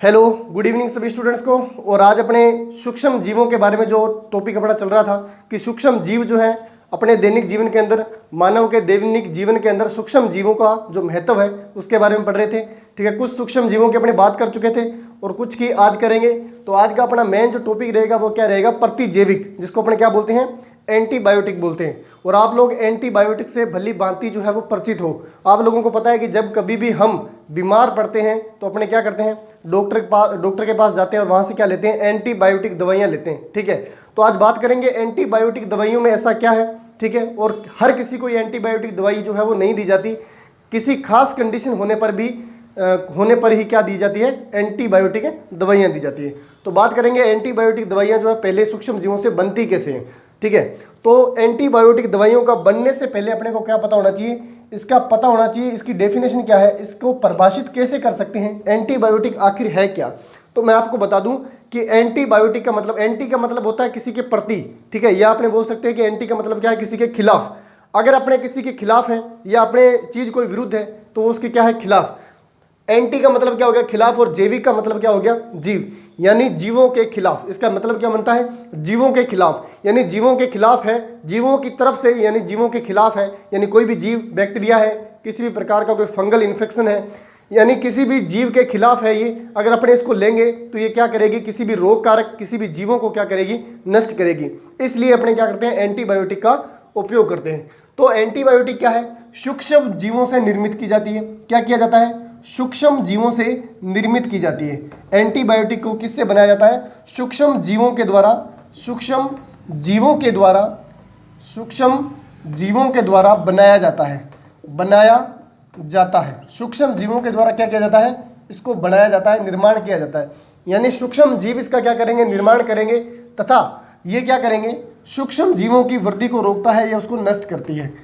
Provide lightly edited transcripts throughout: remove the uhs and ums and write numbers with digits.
Hello, good evening सभी students को। और आज अपने सूक्ष्म जीवों के बारे में जो टॉपिक अपना चल रहा था कि सूक्ष्म जीव जो है अपने दैनिक जीवन के अंदर, मानव के दैनिक जीवन के अंदर सूक्ष्म जीवों का जो महत्व है उसके बारे में पढ़ रहे थे। ठीक है, कुछ सूक्ष्म जीवों की अपने बात कर चुके थे और कुछ की आज करेंगे। तो आज का अपना मेन जो टॉपिक रहेगा वो क्या रहेगा, प्रतिजैविक, जिसको अपने क्या बोलते हैं, एंटीबायोटिक बोलते हैं। और आप लोग एंटीबायोटिक से भली भांति जो है वो परिचित हो। आप लोगों को पता है कि जब कभी भी हम बीमार पड़ते हैं तो अपने क्या करते हैं, डॉक्टर के पास जाते हैं और वहां से क्या लेते हैं, एंटीबायोटिक दवाइयां लेते हैं। ठीक है, तो आज बात करेंगे एंटीबायोटिक दवाइयों में ऐसा क्या है। ठीक है, और हर किसी को ये एंटीबायोटिक दवाई जो है वो नहीं दी जाती, किसी खास कंडीशन होने पर ही क्या दी जाती है, एंटीबायोटिक दवाइयां दी जाती है। तो बात करेंगे एंटीबायोटिक दवाइयां जो है पहले सूक्ष्म जीवों से बनती कैसे हैं। ठीक है, तो एंटीबायोटिक दवाइयों का बनने से पहले अपने को क्या पता होना चाहिए, इसका पता होना चाहिए इसकी डेफिनेशन क्या है, इसको परिभाषित कैसे कर सकते हैं, एंटीबायोटिक आखिर है क्या। तो मैं आपको बता दूं कि एंटीबायोटिक का मतलब, एंटी का मतलब होता है किसी के प्रति। ठीक है, या आपने बोल सकते हैं कि एंटी का मतलब क्या है, किसी के खिलाफ। अगर अपने किसी के खिलाफ है या अपने चीज कोई विरुद्ध है तो उसके क्या है, खिलाफ। एंटी का मतलब क्या हो गया, खिलाफ। और जैविक का मतलब क्या हो गया, जीव, यानी जीवों के खिलाफ। इसका मतलब क्या बनता है, जीवों के खिलाफ, यानी जीवों के खिलाफ है, जीवों की तरफ से, यानी जीवों के खिलाफ है। यानी कोई भी जीव, बैक्टीरिया है, किसी भी प्रकार का कोई फंगल इन्फेक्शन है, यानी किसी भी जीव के खिलाफ है ये। अगर अपने इसको लेंगे तो ये क्या करेगी, किसी भी रोग कारक, किसी भी जीवों को क्या करेगी, नष्ट करेगी। इसलिए अपने क्या करते हैं, एंटीबायोटिक का उपयोग करते हैं। तो एंटीबायोटिक क्या है, सूक्ष्म जीवों से निर्मित की जाती है। क्या किया जाता है, सूक्ष्म जीवों से निर्मित की जाती है। एंटीबायोटिक को किससे बनाया जाता है, सूक्ष्म जीवों के द्वारा, सूक्ष्म जीवों के द्वारा, सूक्ष्म जीवों के द्वारा बनाया जाता है, बनाया जाता है। सूक्ष्म जीवों के द्वारा क्या किया जाता है, इसको बनाया जाता है, निर्माण किया जाता है। यानी सूक्ष्म जीव इसका क्या करेंगे, निर्माण करेंगे, तथा ये क्या करेंगे, सूक्ष्म जीवों की वृद्धि को रोकता है या उसको नष्ट करती है।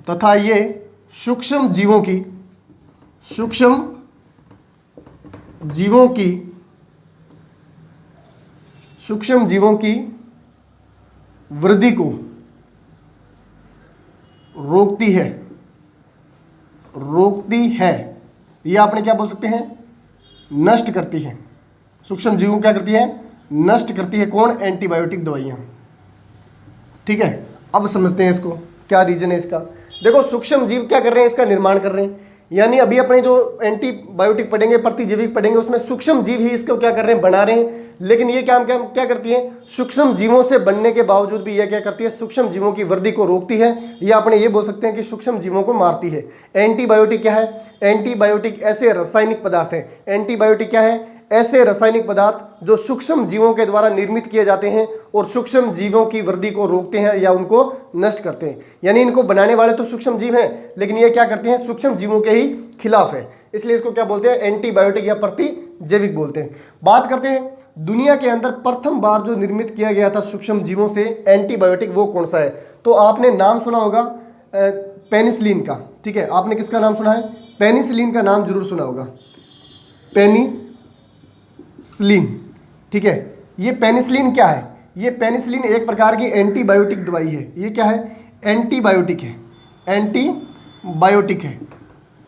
तथा ये सूक्ष्म जीवों की, सूक्ष्म जीवों की, सूक्ष्म जीवों की वृद्धि को रोकती है, रोकती है, यह आपने क्या बोल सकते हैं, नष्ट करती है। सूक्ष्म जीवों क्या करती है, नष्ट करती है। कौन, एंटीबायोटिक दवाइयां। ठीक है, अब समझते हैं इसको, क्या रीजन है इसका। देखो, सूक्ष्म जीव क्या कर रहे हैं, इसका निर्माण कर रहे हैं। यानी अभी अपने जो एंटीबायोटिक पढ़ेंगे, प्रतिजैविक पढ़ेंगे, उसमें सूक्ष्म जीव ही इसको क्या कर रहे हैं, बना रहे हैं। लेकिन ये क्या करती है, सूक्ष्म जीवों से बनने के बावजूद भी यह क्या करती है, सूक्ष्म जीवों की वृद्धि को रोकती है, या अपने ये बोल सकते हैं कि सूक्ष्म जीवों को मारती है। एंटीबायोटिक क्या है, एंटीबायोटिक ऐसे रासायनिक पदार्थ हैं। एंटीबायोटिक क्या है, ऐसे रासायनिक पदार्थ जो सूक्ष्म जीवों के द्वारा निर्मित किए जाते हैं और सूक्ष्म जीवों की वृद्धि को रोकते हैं या उनको नष्ट करते हैं। यानी इनको बनाने वाले तो सूक्ष्म जीव हैं, लेकिन ये क्या करते हैं, सूक्ष्म जीवों के ही खिलाफ है। इसलिए इसको क्या बोलते हैं, एंटीबायोटिक या प्रतिजैविक बोलते हैं। बात करते हैं दुनिया के अंदर प्रथम बार जो निर्मित किया गया था सूक्ष्म जीवों से एंटीबायोटिक, वो कौन सा है। तो आपने नाम सुना होगा पेनिसिलिन का। ठीक है, आपने किसका नाम सुना है, पेनिसिलिन का नाम जरूर सुना होगा, पेनिसिलिन। ठीक है, ये पेनिसिलिन क्या है, ये पेनिसिलिन एक प्रकार की एंटीबायोटिक दवाई है। ये क्या है, एंटीबायोटिक है, एंटीबायोटिक है,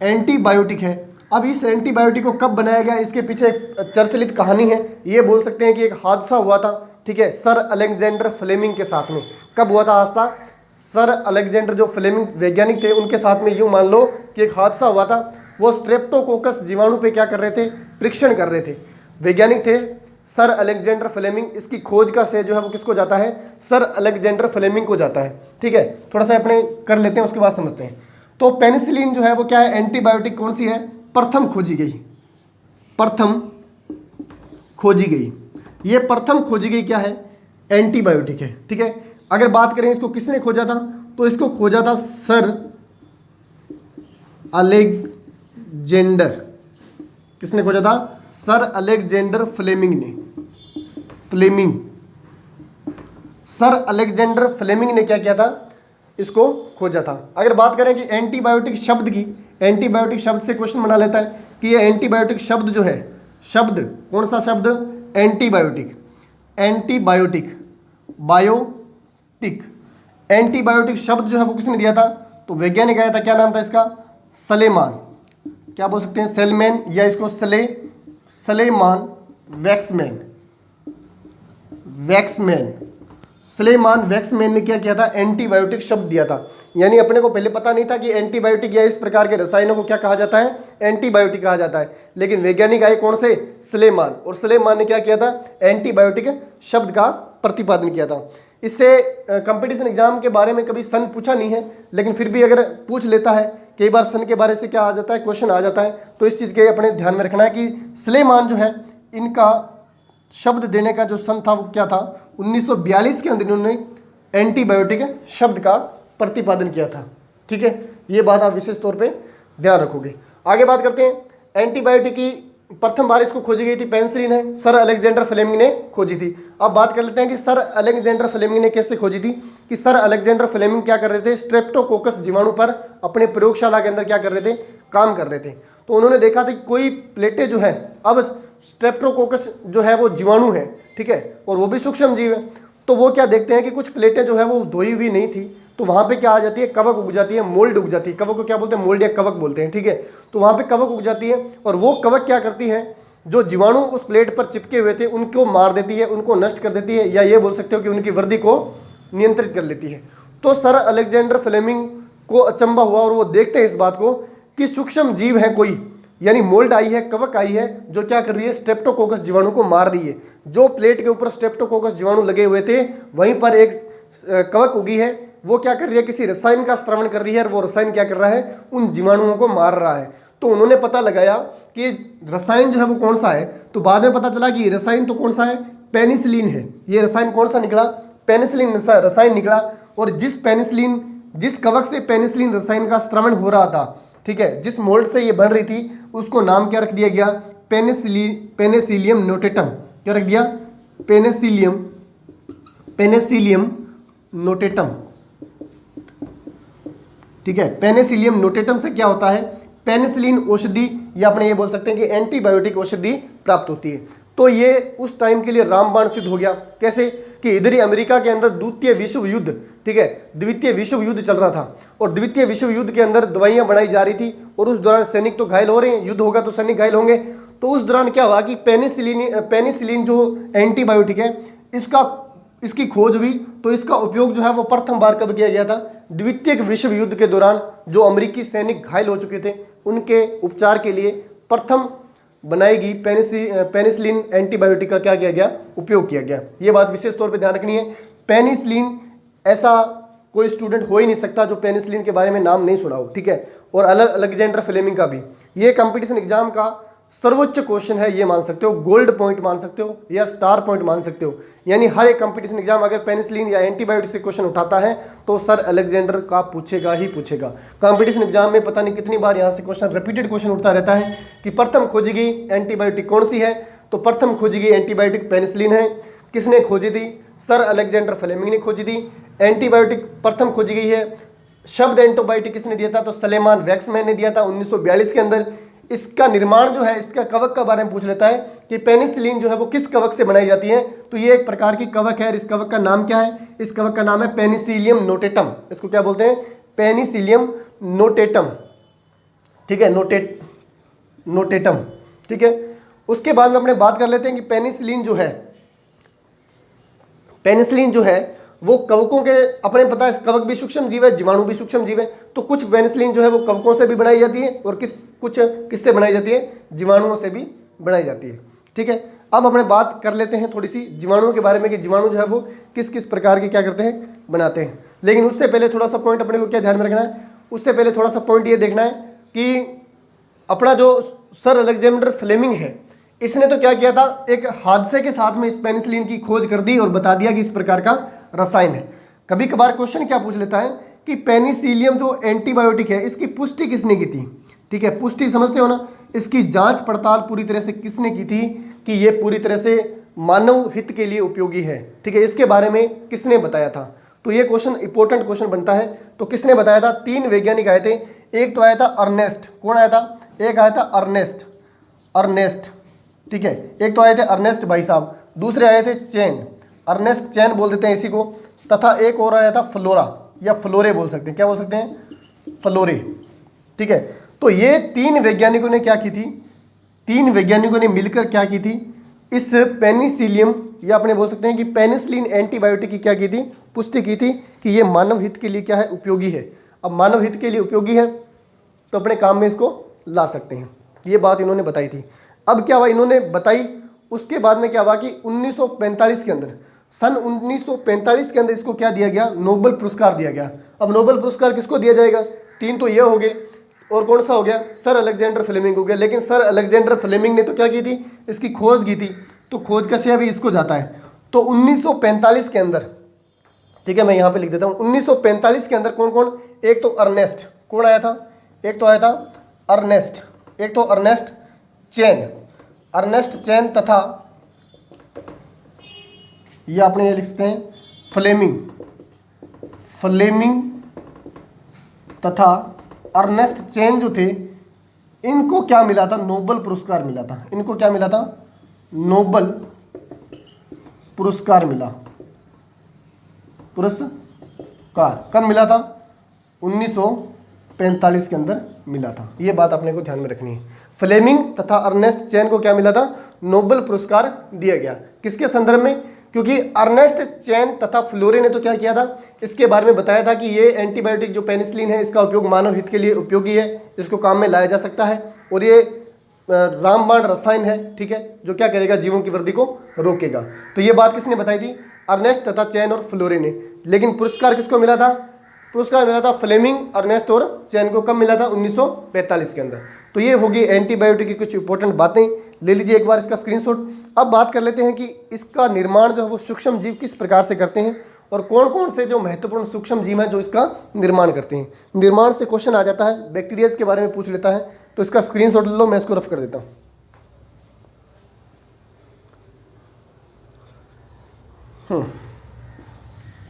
एंटीबायोटिक है। अब इस एंटीबायोटिक को कब बनाया गया, इसके पीछे एक चर्चित कहानी है। ये बोल सकते हैं कि एक हादसा हुआ था। ठीक है, सर अलेक्जेंडर फ्लेमिंग के साथ में। कब हुआ था हादसा, सर अलेक्जेंडर जो फ्लेमिंग वैज्ञानिक थे उनके साथ में, यूं मान लो कि एक हादसा हुआ था। वो स्ट्रेप्टोकोकस जीवाणु पे क्या कर रहे थे, परीक्षण कर रहे थे। वैज्ञानिक थे सर अलेक्जेंडर फ्लेमिंग। इसकी खोज का श्रेय जो है वो किसको जाता है, सर अलेक्जेंडर फ्लेमिंग को जाता है। ठीक है, थोड़ा सा अपने कर लेते हैं, उसके बाद समझते हैं। तो पेनिसिलिन जो है वो क्या है, एंटीबायोटिक कौन सी है, प्रथम खोजी गई, प्रथम खोजी गई। ये प्रथम खोजी गई क्या है, एंटीबायोटिक है। ठीक है, अगर बात करें इसको किसने खोजा था, तो इसको खोजा था सर अलेक्जेंडर। किसने खोजा था, सर अलेक्जेंडर फ्लेमिंग ने। फ्लेमिंग, सर अलेक्जेंडर फ्लेमिंग ने क्या किया था, इसको खोजा था। अगर बात करें कि एंटीबायोटिक शब्द की, एंटीबायोटिक शब्द से क्वेश्चन बना लेता है कि ये एंटीबायोटिक शब्द जो है, शब्द कौन सा शब्द, एंटीबायोटिक, एंटीबायोटिक, बायोटिक। एंटीबायोटिक शब्द जो है वो किसने दिया था, तो वैज्ञानिक आया था, क्या नाम था इसका, सलेमान। क्या बोल सकते हैं, सेलमैन, या इसको सलेमान सलेमान वैक्समैन ने क्या किया था, एंटीबायोटिक शब्द दिया था। यानी अपने को पहले पता नहीं था कि एंटीबायोटिक या इस प्रकार के रसायनों को क्या कहा जाता है, एंटीबायोटिक कहा जाता है। लेकिन वैज्ञानिक आए कौन से, सलेमान, और सलेमान ने क्या किया था, एंटीबायोटिक शब्द का प्रतिपादन किया था। इससे कंपटीशन एग्जाम के बारे में कभी सन पूछा नहीं है, लेकिन फिर भी अगर पूछ लेता है, कई बार सन के बारे से क्या आ जाता है, क्वेश्चन आ जाता है। तो इस चीज़ के अपने ध्यान में रखना है कि सलेमान जो है, इनका शब्द देने का जो सन था वो क्या था, 1942 के अंदर इन्होंने एंटीबायोटिक शब्द का प्रतिपादन किया था। ठीक है, ये बात आप विशेष तौर पे ध्यान रखोगे। आगे बात करते हैं, एंटीबायोटिक की प्रथम बार इसको खोजी गई थी, पेनिसिलिन है, सर अलेक्जेंडर फ्लेमिंग ने खोजी थी। अब बात कर लेते हैं कि सर अलेक्जेंडर फ्लेमिंग ने कैसे खोजी थी। कि सर अलेक्जेंडर फ्लेमिंग क्या कर रहे थे, स्ट्रेप्टोकोकस जीवाणु पर अपने प्रयोगशाला के अंदर क्या कर रहे थे, काम कर रहे थे। तो उन्होंने देखा था कि कोई प्लेटें जो है, अब स्ट्रेप्टोकोकस जो है वो जीवाणु है, ठीक है, और वो भी सूक्ष्म जीव है। तो वो क्या देखते हैं कि कुछ प्लेटें जो है वो धोई हुई नहीं थी, तो वहाँ पे क्या आ जाती है, कवक उग जाती है, मोल्ड उग जाती है। कवक को क्या बोलते हैं, मोल्ड या कवक बोलते हैं। ठीक है, तो वहाँ पे कवक उग जाती है, और वो कवक क्या करती है, जो जीवाणु उस प्लेट पर चिपके हुए थे उनको मार देती है, उनको नष्ट कर देती है, या ये बोल सकते हो कि उनकी वृद्धि को नियंत्रित कर लेती है। तो सर अलेक्जेंडर फ्लेमिंग को अचंभा हुआ, और वो देखते हैं इस बात को कि सूक्ष्म जीव है कोई, यानी मोल्ड आई है, कवक आई है, जो क्या कर रही है, स्ट्रेप्टोकोकस जीवाणु को मार रही है। जो प्लेट के ऊपर स्ट्रेप्टोकोकस जीवाणु लगे हुए थे, वहीं पर एक कवक उगी है, वो क्या कर रही है, किसी रसायन का स्रवण कर रही है, और वो रसायन क्या कर रहा है, उन जीवाणुओं को मार रहा है। तो उन्होंने पता लगाया कि रसायन जो है वो कौन सा है। तो बाद में पता चला कि रसायन तो कौन सा है, पेनिसिलिन है। ये रसायन कौन सा निकला, पेनिसिलिन रसायन निकला। और जिस कवक से पेनिसिलिन रसायन का स्रवण हो रहा था, ठीक है, जिस मोल्ड से ये बन रही थी, उसको नाम क्या रख दिया गया, पेनिसिलियम नोटेटम। क्या रख दिया, पेनिसिलियम नोटेटम। ठीक है, पेनिसिलियम नोटेटम से क्या होता है, पेनिसिलिन औषधि, या अपने ये बोल सकते हैं कि एंटीबायोटिक औषधि प्राप्त होती है। तो ये उस टाइम के लिए रामबाण सिद्ध हो गया। कैसे कि इधर ही अमेरिका के अंदर द्वितीय विश्व युद्ध, ठीक है, द्वितीय विश्व युद्ध चल रहा था, और द्वितीय विश्व युद्ध के अंदर दवाइयां बनाई जा रही थी, और उस दौरान सैनिक तो घायल हो रहे हैं, युद्ध होगा तो सैनिक घायल होंगे। तो उस दौरान क्या हुआ कि पेनिसिलिन जो एंटीबायोटिक है, इसकी खोज हुई। तो इसका उपयोग जो है वो प्रथम बार कब किया गया था, द्वितीय विश्व युद्ध के दौरान। जो अमेरिकी सैनिक घायल हो चुके थे, उनके उपचार के लिए प्रथम बनाई गई पेनिसिलिन एंटीबायोटिक का क्या किया गया, उपयोग किया गया। ये बात विशेष तौर पे ध्यान रखनी है। पेनिसिलिन, ऐसा कोई स्टूडेंट हो ही नहीं सकता जो पेनिसिलिन के बारे में नाम नहीं सुना हो। ठीक है, और अलेक्जेंडर फ्लेमिंग का भी। ये कंपटीशन एग्जाम का सर्वोच्च क्वेश्चन है, ये मान सकते हो, गोल्ड पॉइंट मान सकते हो, या स्टार पॉइंट मान सकते हो। यानी हर एक कंपटीशन एग्जाम अगर पेनिसिलिन या एंटीबायोटिक से क्वेश्चन उठाता है तो सर अलेक्जेंडर का पूछेगा ही पूछेगा। कंपटीशन एग्जाम में पता नहीं कितनी बार यहाँ से क्वेश्चन, रिपीटेड क्वेश्चन उठता रहता है कि प्रथम खोजी गई एंटीबायोटिक कौन सी है। तो प्रथम खोजी गई एंटीबायोटिक पेनिसिलिन है। किसने खोजी थी, सर अलेक्जेंडर फ्लेमिंग ने खोजी थी। एंटीबायोटिक प्रथम खोजी गई है। शब्द एंटीबायोटिक किसने दिया था, तो सलेमान वैक्समैन ने दिया था 1942 के अंदर। इसका निर्माण जो है, इसका कवक के बारे में पूछ लेता है कि पेनिसिलिन जो है वो किस कवक से बनाई जाती है। तो ये एक प्रकार की कवक है, और इस कवक का नाम क्या है, इस कवक का नाम है पेनिसिलियम नोटेटम। इसको क्या बोलते हैं, पेनिसिलियम नोटेटम। ठीक है, नोटेटम। ठीक है, उसके बाद में अपने बात कर लेते हैं कि पेनिसिलिन जो है वो कवकों के, अपने पता है कवक भी सूक्ष्म जीव है, जीवाणु भी सूक्ष्म जीव है। तो कुछ पेनिसिलिन जो है वो कवकों से भी बनाई जाती है, और कुछ किससे बनाई जाती है, जीवाणुओं से भी बनाई जाती है। ठीक है, अब अपने बात कर लेते हैं थोड़ी सी जीवाणुओं के बारे में कि जीवाणु जो है वो किस किस प्रकार के क्या करते हैं, बनाते हैं। लेकिन उससे पहले थोड़ा सा पॉइंट अपने को क्या ध्यान में रखना है, उससे पहले थोड़ा सा पॉइंट ये देखना है कि अपना जो सर अलेक्जेंडर फ्लेमिंग है, इसने तो क्या किया था, एक हादसे के साथ में इस पेनिसिलिन की खोज कर दी और बता दिया कि इस प्रकार का रसायन है। कभी कभार क्वेश्चन क्या पूछ लेता है कि पेनिसिलियम जो एंटीबायोटिक है, इसकी पुष्टि किसने की थी। ठीक है, पुष्टि समझते हो ना, इसकी जांच पड़ताल पूरी तरह से किसने की थी कि ये पूरी तरह से मानव हित के लिए उपयोगी है। ठीक है, इसके बारे में किसने बताया था। तो ये क्वेश्चन इंपॉर्टेंट क्वेश्चन बनता है। तो किसने बताया था, 3 वैज्ञानिक आए थे। एक तो आया था अर्नेस्ट, कौन आया था, एक आया था अर्नेस्ट। ठीक है, एक तो आए थे अर्नेस्ट भाई साहब, दूसरे आए थे चैन, अर्नेस्ट चैन बोल देते हैं इसी को, तथा एक और आया था फ्लोरा, या फ्लोरे बोल सकते हैं, क्या बोल सकते हैं, फ्लोरे। ठीक है, तो ये तीन वैज्ञानिकों ने क्या की थी, तीन वैज्ञानिकों ने मिलकर क्या की थी, इस पेनिसिलियम या अपने बोल सकते हैं कि पेनिसिलिन एंटीबायोटिक की क्या की थी, पुष्टि की थी कि ये मानव हित के लिए क्या है, उपयोगी है। अब मानव हित के लिए उपयोगी है तो अपने काम में इसको ला सकते हैं, ये बात इन्होंने बताई थी। अब क्या हुआ, इन्होंने बताई, उसके बाद में क्या हुआ कि 1945 के अंदर, सन 1945 के अंदर इसको क्या दिया गया, नोबेल पुरस्कार दिया गया। अब नोबेल पुरस्कार किसको दिया जाएगा, तीन तो ये हो गए, और कौन सा हो गया, सर अलेक्जेंडर फ्लेमिंग हो गया। लेकिन सर अलेक्जेंडर फ्लेमिंग ने तो क्या की थी, इसकी खोज की थी, तो खोज का श्रेय भी इसको जाता है। तो 1945 के अंदर, ठीक है मैं यहाँ पे लिख देता हूँ, 1945 के अंदर कौन कौन, एक तो अर्नेस्ट, कौन आया था, एक तो आया था अर्नेस्ट, एक तो अर्नेस्ट चैन, अर्नेस्ट चैन तथा ये आपने ये लिखते हैं फ्लेमिंग, फ्लेमिंग तथा अर्नेस्ट चैन जो थे, इनको क्या मिला था, नोबेल पुरस्कार मिला था। इनको क्या मिला था, नोबेल पुरस्कार मिला, पुरस्कार कब मिला था, 1945 के अंदर मिला था। ये बात अपने को ध्यान में रखनी है। फ्लेमिंग तथा अर्नेस्ट चैन को क्या मिला था, नोबेल पुरस्कार दिया गया, किसके संदर्भ में, क्योंकि अर्नेस्ट चैन तथा फ्लोरे ने तो क्या किया था, इसके बारे में बताया था कि ये एंटीबायोटिक जो पेनिसिलिन है, इसका उपयोग मानव हित के लिए उपयोगी है, इसको काम में लाया जा सकता है, और ये रामबाण रसायन है, ठीक है, जो क्या करेगा, जीवों की वृद्धि को रोकेगा। तो ये बात किसने बताई थी, अर्नेस्ट तथा चैन और फ्लोरे ने। लेकिन पुरस्कार किसको मिला था, पुरस्कार मिला था फ्लेमिंग, अर्नेस्ट और चैन को। कब मिला था, 1945 के अंदर। तो ये होगी एंटीबायोटिक की कुछ इंपॉर्टेंट बातें, ले लीजिए एक बार इसका स्क्रीनशॉट। अब बात कर लेते हैं कि इसका निर्माण जो है वो सूक्ष्म जीव किस प्रकार से करते हैं, और कौन कौन से जो महत्वपूर्ण सूक्ष्म जीव हैं जो इसका निर्माण करते हैं। निर्माण से क्वेश्चन आ जाता है, बैक्टीरियाज के बारे में पूछ लेता है, तो इसका स्क्रीनशॉट ले लो, मैं इसको रफ कर देता हूँ।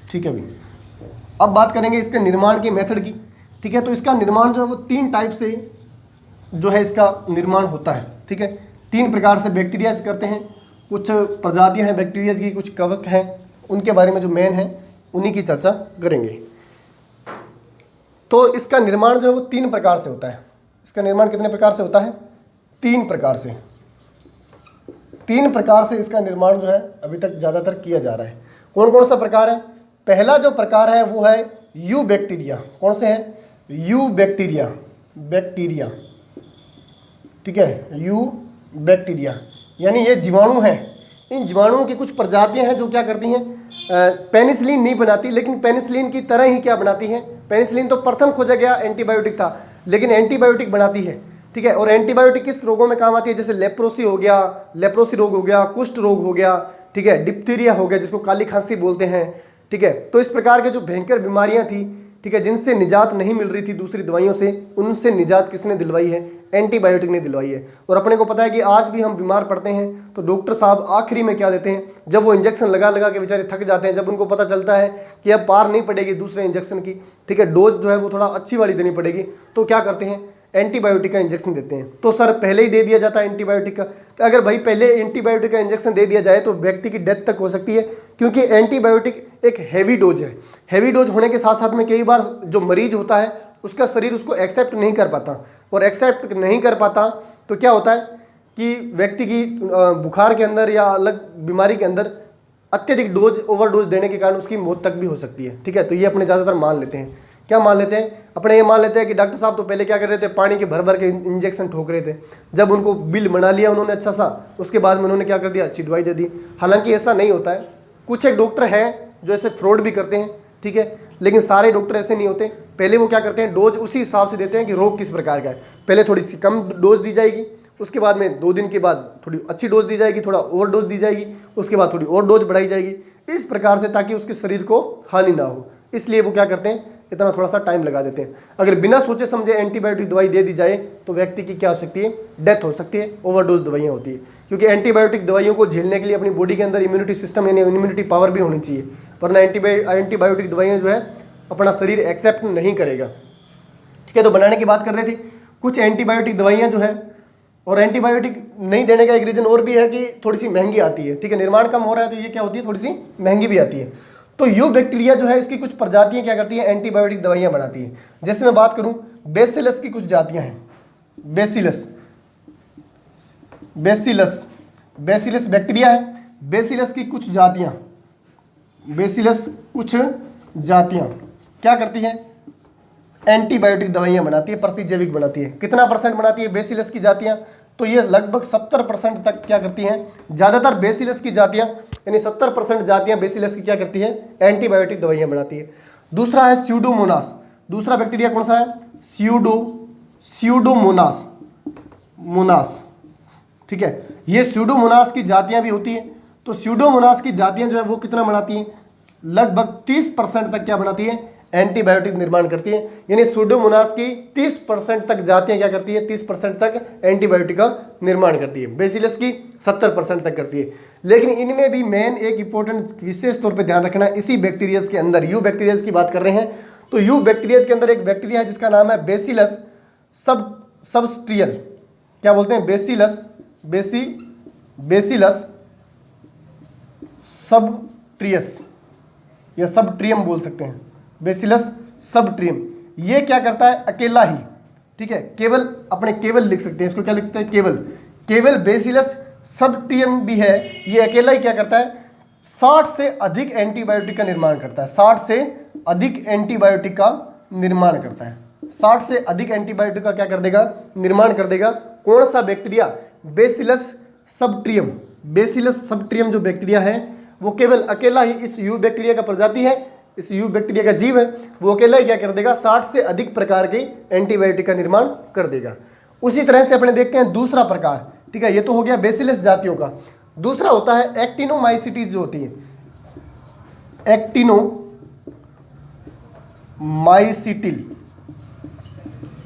ठीक है भाई, अब बात करेंगे इसके निर्माण के मेथड की, ठीक है। तो इसका निर्माण जो है वो तीन टाइप से जो है इसका निर्माण होता है, ठीक है। तीन प्रकार से बैक्टीरियाज करते हैं, कुछ प्रजातियां हैं बैक्टीरियाज की, कुछ कवक हैं, उनके बारे में जो मेन है उन्हीं की चर्चा करेंगे। तो इसका निर्माण जो है वो तीन प्रकार से होता है। इसका निर्माण कितने प्रकार से होता है, तीन प्रकार से। तीन प्रकार से इसका निर्माण जो है अभी तक ज़्यादातर किया जा रहा है। कौन कौन सा प्रकार है, पहला जो प्रकार है वो है यू बैक्टीरिया। कौन से है, यू बैक्टीरिया, बैक्टीरिया, ठीक है, यू बैक्टीरिया, यानी ये जीवाणु हैं। इन जीवाणुओं की कुछ प्रजातियां हैं जो क्या करती हैं, पेनिसिलिन नहीं बनाती, लेकिन पेनिसिलिन की तरह ही क्या बनाती हैं। पेनिसिलिन तो प्रथम खोजा गया एंटीबायोटिक था, लेकिन एंटीबायोटिक बनाती है, ठीक है। और एंटीबायोटिक किस रोगों में काम आती है, जैसे लेप्रोसी हो गया, लेप्रोसी रोग हो गया, कुष्ठ रोग हो गया, ठीक है, डिप्थीरिया हो गया जिसको काली खांसी बोलते हैं, ठीक है। तो इस प्रकार के जो भयंकर बीमारियां थी, ठीक है, जिनसे निजात नहीं मिल रही थी दूसरी दवाइयों से, उनसे निजात किसने दिलवाई है, एंटीबायोटिक ने दिलवाई है। और अपने को पता है कि आज भी हम बीमार पड़ते हैं तो डॉक्टर साहब आखिरी में क्या देते हैं, जब वो इंजेक्शन लगा लगा के बेचारे थक जाते हैं, जब उनको पता चलता है कि अब पार नहीं पड़ेगी दूसरे इंजेक्शन की, ठीक है, डोज जो है वो थोड़ा अच्छी वाली देनी पड़ेगी, तो क्या करते हैं, एंटीबायोटिक का इंजेक्शन देते हैं। तो सर पहले ही दे दिया जाता है एंटीबायोटिक का, तो अगर भाई पहले एंटीबायोटिक का इंजेक्शन दे दिया जाए तो व्यक्ति की डेथ तक हो सकती है, क्योंकि एंटीबायोटिक एक हैवी डोज है। हैवी डोज होने के साथ साथ में कई बार जो मरीज होता है उसका शरीर उसको एक्सेप्ट नहीं कर पाता, और एक्सेप्ट नहीं कर पाता तो क्या होता है कि व्यक्ति की बुखार के अंदर या अलग बीमारी के अंदर अत्यधिक डोज, ओवरडोज देने के कारण उसकी मौत तक भी हो सकती है, ठीक है। तो ये अपने ज़्यादातर मान लेते हैं, क्या मान लेते हैं, अपने ये मान लेते हैं कि डॉक्टर साहब तो पहले क्या कर रहे थे, पानी के भर भर के इंजेक्शन ठोक रहे थे। जब उनको बिल बना लिया उन्होंने अच्छा सा, उसके बाद में उन्होंने क्या कर दिया, अच्छी दवाई दे दी। हालांकि ऐसा नहीं होता है, कुछ एक डॉक्टर हैं जो ऐसे फ्रॉड भी करते हैं, ठीक है, लेकिन सारे डॉक्टर ऐसे नहीं होते। पहले वो क्या करते हैं, डोज उसी हिसाब से देते हैं कि रोग किस प्रकार का है। पहले थोड़ी सी कम डोज दी जाएगी, उसके बाद में 2 दिन के बाद थोड़ी अच्छी डोज दी जाएगी, थोड़ा ओवर डोज दी जाएगी, उसके बाद थोड़ी और डोज बढ़ाई जाएगी, इस प्रकार से, ताकि उसके शरीर को हानि ना हो। इसलिए वो क्या करते हैं, इतना थोड़ा सा टाइम लगा देते हैं। अगर बिना सोचे समझे एंटीबायोटिक दवाई दे दी जाए तो व्यक्ति की क्या हो सकती है, डेथ हो सकती है, ओवरडोज दवाइयाँ होती है। क्योंकि एंटीबायोटिक दवाइयों को झेलने के लिए अपनी बॉडी के अंदर इम्यूनिटी सिस्टम यानी इम्यूनिटी पावर भी होनी चाहिए, वरना एंटीबायोटिक दवाइयाँ जो है अपना शरीर एक्सेप्ट नहीं करेगा, ठीक है। तो बनाने की बात कर रहे थे, कुछ एंटीबायोटिक दवाइयाँ जो है, और एंटीबायोटिक नहीं देने का एक रीज़न और भी है कि थोड़ी सी महंगी आती है, ठीक है, निर्माण कम हो रहा है तो ये क्या होती है, थोड़ी सी महंगी भी आती है। तो यू बैक्टीरिया जो है इसकी कुछ प्रजातियां क्या करती हैं, एंटीबायोटिक दवाइयां बनाती हैं। जैसे मैं बात करूं बेसिलस की कुछ जातियां हैं, बेसिलस, बेसिलस, बेसिलस बैक्टीरिया है। बेसिलस की कुछ जातियां, बेसिलस कुछ जातियां क्या करती हैं, एंटीबायोटिक दवाइयां बनाती है, प्रतिजैविक बनाती है। कितना परसेंट बनाती है बेसिलस की जातियां, तो ये लगभग 70% तक क्या करती हैं, ज़्यादातर बेसिलस की जातियां यानी 70% जातियां बेसिलस की क्या करती है, एंटीबायोटिक दवाइयां बनाती है। दूसरा है स्यूडोमोनास, दूसरा बैक्टीरिया कौन सा है, स्यूडोमोनास, मोनास, ठीक है। ये स्यूडोमोनास की जातियां भी होती है। तो स्यूडोमोनास की जातियां जो है वो कितना बनाती हैं, लगभग 30% तक क्या बनाती है, एंटीबायोटिक निर्माण करती है। यानी स्यूडोमोनास की 30% तक जातियां क्या करती है, 30% तक एंटीबायोटिक का निर्माण करती है। बेसिलस की 70% तक करती है। लेकिन इनमें भी मेन एक इंपॉर्टेंट विशेष तौर पे ध्यान रखना, इसी बैक्टीरियाज के अंदर यू बैक्टीरियाज की बात कर रहे हैं, तो यू बैक्टीरियाज के अंदर एक बैक्टीरिया है जिसका नाम है बेसिलस सबस्ट्रियल, क्या बोलते हैं, बेसिलस सबट्रियस या सबट्रियम बोल सकते हैं, बेसिलस सबट्रियम। ये क्या करता है, अकेला ही, ठीक है, केवल अपने केवल लिख सकते हैं इसको, क्या लिखते हैं, केवल बेसिलस सबट्रियम भी है, ये अकेला ही क्या करता है, 60 से अधिक एंटीबायोटिक का निर्माण करता है, 60 से अधिक एंटीबायोटिक का निर्माण करता है, 60 से अधिक एंटीबायोटिक का क्या कर देगा, निर्माण कर देगा। कौन सा बैक्टीरिया, बेसिलस सबट्रियम। बेसिलस सबट्रियम जो बैक्टीरिया है वो केवल अकेला ही, इस यू बैक्टीरिया का प्रजाति है, इस यू बैक्टीरिया का जीव है, वो अकेला ही क्या कर देगा, 60 से अधिक प्रकार के एंटीबायोटिक का निर्माण कर देगा। उसी तरह से अपने देखते हैं दूसरा प्रकार, ठीक है, ये तो हो गया बेसिलस जातियों का। दूसरा होता है एक्टिनोमाइसिटीज जो होती है,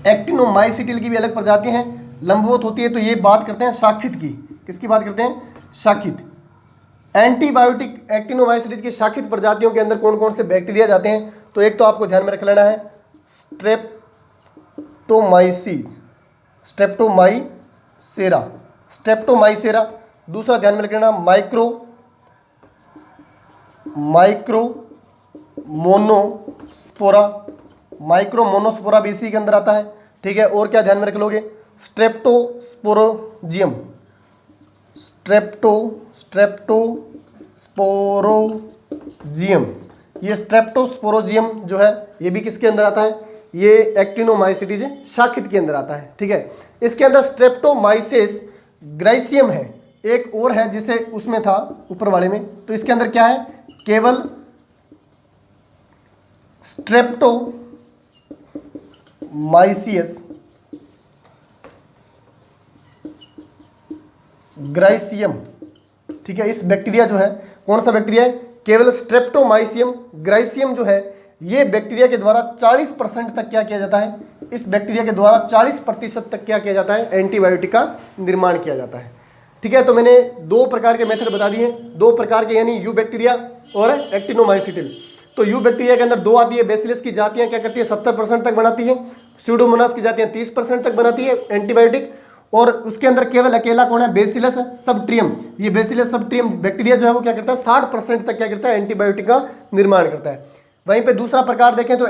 एक्टिनोमाइसिटिल की भी अलग प्रजातियां हैं, लंबवत होती है। तो ये बात करते हैं शाखित की, किसकी बात करते हैं, शाखित। एंटीबायोटिक एक्टिनोमाइसिटीज की शाखित प्रजातियों के अंदर कौन कौन से बैक्टीरिया जाते हैं, तो एक तो आपको ध्यान में रख लेना है स्ट्रेप्टोमाइसेरा। दूसरा ध्यान में रख लेना माइक्रोमोनोस्पोरा भी इसी के अंदर आता है, ठीक है। और क्या ध्यान में रख लोगे, स्ट्रेप्टोस्पोरोजियम, ये स्ट्रेप्टोस्पोरोजियम जो है ये भी किसके अंदर आता है, ये एक्टिनोमाइसिटीज शाखित के अंदर आता है, ठीक है। इसके अंदर स्ट्रेप्टोमाइसेस ग्राइसियम है, एक और है जिसे उसमें था ऊपर वाले में, तो इसके अंदर क्या है, केवल स्ट्रेप्टोमाइसियस ग्राइसियम, ठीक है। इस बैक्टीरिया जो है, कौन सा बैक्टीरिया है, केवल स्ट्रेप्टोमाइसियम ग्राइसियम जो है, ये बैक्टीरिया के द्वारा 40% तक क्या किया जाता है, इस बैक्टीरिया के द्वारा 40% तक क्या किया जाता है, एंटीबायोटिक का निर्माण किया जाता है, ठीक है। तो मैंने दो प्रकार के मेथड बता दिए, दो प्रकार के, यानी यू बैक्टीरिया और एक्टिनोमाइसिटिल। तो यू बैक्टीरिया के अंदर दो आती है, बेसिलस की जातियां क्या करती है, 70% तक बनाती है, स्यूडोमोनास की जातियां 30% तक बनाती है एंटीबायोटिक, और उसके अंदर केवल अकेला कौन है, बेसिलस सबट्रियम। ये बेसिलस सबट्रियम बैक्टीरिया जो है वो क्या करता है, 60% तक क्या करता है, एंटीबायोटिक का निर्माण करता है। वहीं पे दूसरा प्रकार देखें तो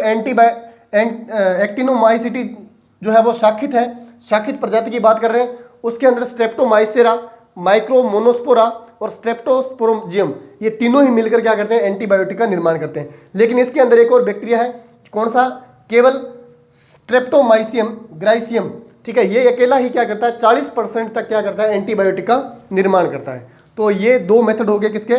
एक्टिनोमाइसिटीज जो है वो शाखित है, शाखित प्रजाति की बात कर रहे हैं। उसके अंदर स्ट्रेप्टोमाइसेरा, माइक्रोमोनोस्पोरा और स्ट्रेप्टोस्पोरोजियम, ये तीनों ही मिलकर क्या करते हैं, एंटीबायोटिक का निर्माण करते हैं। लेकिन इसके अंदर एक और बैक्टीरिया है, कौन सा, केवल स्ट्रेप्टोमाइसियम ग्राइसियम, ठीक है, ये अकेला ही क्या करता है, 40% तक क्या करता है, एंटीबायोटिक का निर्माण करता है। तो ये दो मेथड हो गए किसके,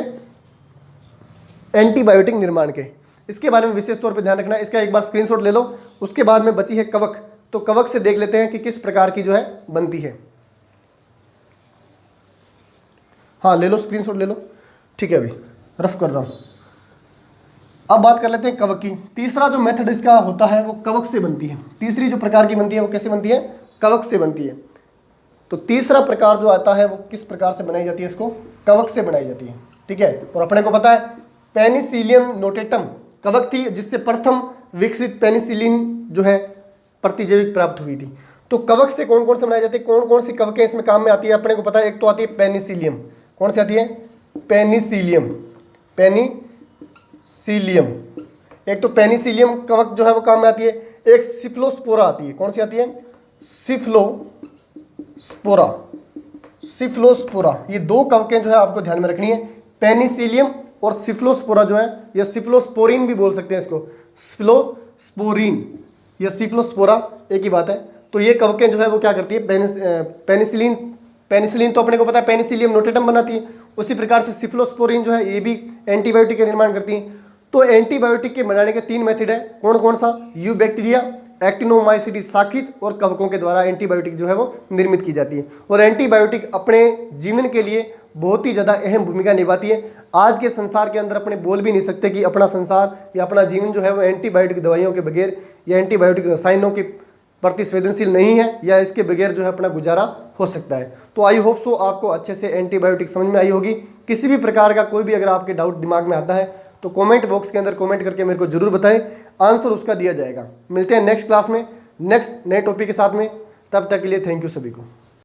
एंटीबायोटिक निर्माण के। इसके बारे में विशेष तौर पे ध्यान रखना, इसका एक बार स्क्रीनशॉट ले लो। उसके बाद में बची है कवक, तो कवक से देख लेते हैं कि किस प्रकार की जो है बनती है। हाँ ले लो, स्क्रीनशॉट ले लो, ठीक है, अभी रफ कर रहा हूं। अब बात कर लेते हैं कवक की। तीसरा जो मेथड इसका होता है वो कवक से बनती है। तीसरी जो प्रकार की बनती है वो कैसे बनती है, कवक से बनती है। तो तीसरा प्रकार जो आता है वो किस प्रकार से बनाई जाती है, इसको कवक से बनाई जाती है, ठीक है। और अपने को पता है पेनिसिलियम नोटेटम कवक थी, जिससे प्रथम विकसित पेनिसिलिन जो है प्रतिजैविक प्राप्त हुई थी। तो कवक से कौन कौन से बनाई जाती है, कौन कौन सी कवकें इसमें काम में आती है, अपने को पता है। एक तो आती है पेनिसिलियम, कौन सी आती है, पेनिसिलियम, एक तो पेनिसिलियम कवक जो है वो काम में आती है। एक सिफ्लोस्पोरा आती है, कौन सी आती है, सिफ्लोस्पोरा, स्पोरा, सिफ्लोस्पोरा, ये दो कवकें जो है आपको ध्यान में रखनी है। पेनिसिलियम और सिफ्लोस्पोरा जो है, या सिफ्लोस्पोरिन भी बोल सकते हैं इसको, सिफ्लोस्पोरिन या सिफ्लोस्पोरा एक ही बात है। तो ये कवकें जो है वो क्या करती है, पेनिसिलिन तो अपने को पता है पेनिसिलियम नोटेटम बनाती है, उसी प्रकार से सिफ्लोस्पोरिन जो है ये भी एंटीबायोटिक का निर्माण करती है। तो एंटीबायोटिक के बनाने के 3 मेथड है, कौन कौन सा, यू बैक्टीरिया, एक्टिनोमाइसीटी शाखित और कवकों के द्वारा एंटीबायोटिक जो है वो निर्मित की जाती है। और एंटीबायोटिक अपने जीवन के लिए बहुत ही ज़्यादा अहम भूमिका निभाती है। आज के संसार के अंदर अपने बोल भी नहीं सकते कि अपना संसार या अपना जीवन जो है वो एंटीबायोटिक दवाइयों के बगैर या एंटीबायोटिक रसायनों के प्रति संवेदनशील नहीं है, या इसके बगैर जो है अपना गुजारा हो सकता है। तो आई होप सो आपको अच्छे से एंटीबायोटिक समझ में आई होगी। किसी भी प्रकार का कोई भी अगर आपके डाउट दिमाग में आता है तो कमेंट बॉक्स के अंदर कमेंट करके मेरे को जरूर बताएं, आंसर उसका दिया जाएगा। मिलते हैं नेक्स्ट क्लास में नेक्स्ट नए टॉपिक के साथ में, तब तक के लिए थैंक यू सभी को।